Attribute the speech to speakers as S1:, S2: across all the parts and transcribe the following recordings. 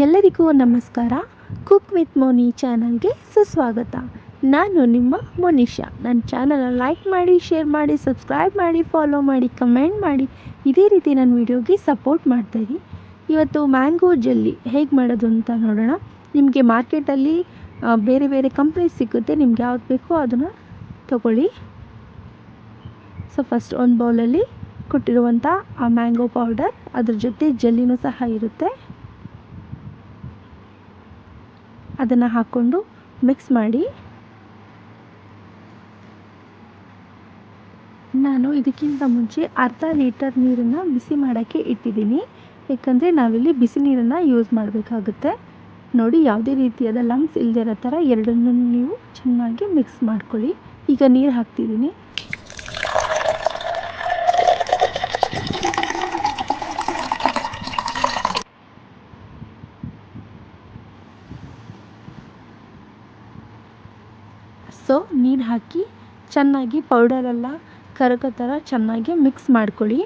S1: ಎಲ್ಲರಿಗೂ ನಮಸ್ಕಾರ. Cook with Moni ಚಾನಲ್ಗೆ ಸುಸ್ವಾಗತ. ನಾನು ನಿಮ್ಮ ಮೋನಿಶಾ. ನನ್ನ ಚಾನಲ್ನ ಲೈಕ್ ಮಾಡಿ, ಶೇರ್ ಮಾಡಿ, ಸಬ್ಸ್ಕ್ರೈಬ್ ಮಾಡಿ, ಫಾಲೋ ಮಾಡಿ, ಕಮೆಂಟ್ ಮಾಡಿ, ಇದೇ ರೀತಿ ನನ್ನ ವಿಡಿಯೋಗೆ ಸಪೋರ್ಟ್ ಮಾಡ್ತಾಯಿರಿ. ಇವತ್ತು ಮ್ಯಾಂಗೋ ಜೆಲ್ಲಿ ಹೇಗೆ ಮಾಡೋದು ಅಂತ ನೋಡೋಣ. ನಿಮಗೆ ಮಾರ್ಕೆಟಲ್ಲಿ ಬೇರೆ ಬೇರೆ ಕಂಪ್ನಿ ಸಿಗುತ್ತೆ. ನಿಮ್ಗೆ ಯಾವ್ದು ಬೇಕೋ ಅದನ್ನು ತಗೊಳ್ಳಿ. ಸೊ ಫಸ್ಟ್ ಒಂದು ಬೌಲಲ್ಲಿ ಕೊಟ್ಟಿರುವಂಥ ಆ ಮ್ಯಾಂಗೋ ಪೌಡರ್, ಅದ್ರ ಜೊತೆ ಜೆಲ್ಲಿನೂ ಸಹ ಇರುತ್ತೆ, ಅದನ್ನು ಹಾಕ್ಕೊಂಡು ಮಿಕ್ಸ್ ಮಾಡಿ. ನಾನು ಇದಕ್ಕಿಂತ ಮುಂಚೆ ಅರ್ಧ ಲೀಟರ್ ನೀರನ್ನು ಬಿಸಿ ಮಾಡೋಕ್ಕೆ ಇಟ್ಟಿದ್ದೀನಿ, ಏಕೆಂದರೆ ನಾವಿಲ್ಲಿ ಬಿಸಿ ನೀರನ್ನು ಯೂಸ್ ಮಾಡಬೇಕಾಗುತ್ತೆ. ನೋಡಿ, ಯಾವುದೇ ರೀತಿಯಾದ ಲಂಪ್ಸ್ ಇಲ್ಲದೆ ಇರೋ ಥರ ಎರಡನ್ನೂ ನೀವು ಚೆನ್ನಾಗಿ ಮಿಕ್ಸ್ ಮಾಡ್ಕೊಳ್ಳಿ. ಈಗ ನೀರು ಹಾಕ್ತಿದ್ದೀನಿ. ಸೊ ನೀರು ಹಾಕಿ ಚೆನ್ನಾಗಿ ಪೌಡರೆಲ್ಲ ಕರಗೋ ಥರ ಚೆನ್ನಾಗಿ ಮಿಕ್ಸ್ ಮಾಡ್ಕೊಳ್ಳಿ.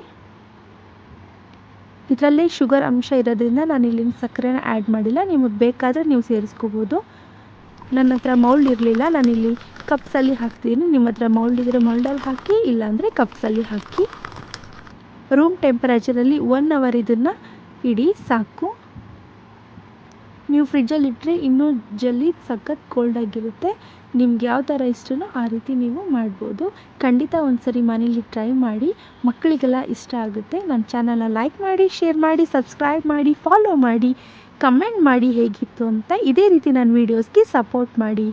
S1: ಇದರಲ್ಲೇ ಶುಗರ್ ಅಂಶ ಇರೋದ್ರಿಂದ ನಾನು ಇಲ್ಲಿ ಸಕ್ಕರೆನ ಆ್ಯಡ್ ಮಾಡಿಲ್ಲ. ನಿಮಗೆ ಬೇಕಾದರೆ ನೀವು ಸೇರಿಸ್ಕೋಬೋದು. ನನ್ನ ಹತ್ರ ಮೌಲ್ಡ್ ಇರಲಿಲ್ಲ, ನಾನಿಲ್ಲಿ ಕಪ್ಸಲ್ಲಿ ಹಾಕ್ತೀನಿ. ನಿಮ್ಮ ಹತ್ರ ಮೌಲ್ಡ್ ಇದ್ದರೆ ಮೌಲ್ಡಲ್ಲಿ ಹಾಕಿ, ಇಲ್ಲಾಂದರೆ ಕಪ್ಸಲ್ಲಿ ಹಾಕಿ. ರೂಮ್ ಟೆಂಪರೇಚರಲ್ಲಿ 1 ಅವರ್ ಇದನ್ನು ಇಡಿ, ಸಾಕು. ನೀವು ಫ್ರಿಜ್ಜಲ್ಲಿ ಇಟ್ಟರೆ ಇನ್ನೂ ಜೆಲ್ಲಿ ಸಖತ್ ಕೋಲ್ಡಾಗಿರುತ್ತೆ. ನಿಮ್ಗೆ ಯಾವ ಥರ ಇಷ್ಟನೋ ಆ ರೀತಿ ನೀವು ಮಾಡ್ಬೋದು. ಖಂಡಿತ ಒಂದ್ಸರಿ ಮನೇಲಿ ಟ್ರೈ ಮಾಡಿ, ಮಕ್ಕಳಿಗೆಲ್ಲ ಇಷ್ಟ ಆಗುತ್ತೆ. ನನ್ನ ಚಾನಲ್ನ ಲೈಕ್ ಮಾಡಿ, ಶೇರ್ ಮಾಡಿ, ಸಬ್ಸ್ಕ್ರೈಬ್ ಮಾಡಿ, ಫಾಲೋ ಮಾಡಿ, ಕಮೆಂಟ್ ಮಾಡಿ ಹೇಗಿತ್ತು ಅಂತ. ಇದೇ ರೀತಿ ನನ್ನ ವೀಡಿಯೋಸ್ಗೆ ಸಪೋರ್ಟ್ ಮಾಡಿ.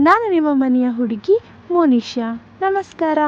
S1: ನಾನು ನಿಮ್ಮ ಮನೆಯ ಹುಡುಗಿ ಮೋನಿಶಾ. ನಮಸ್ಕಾರ.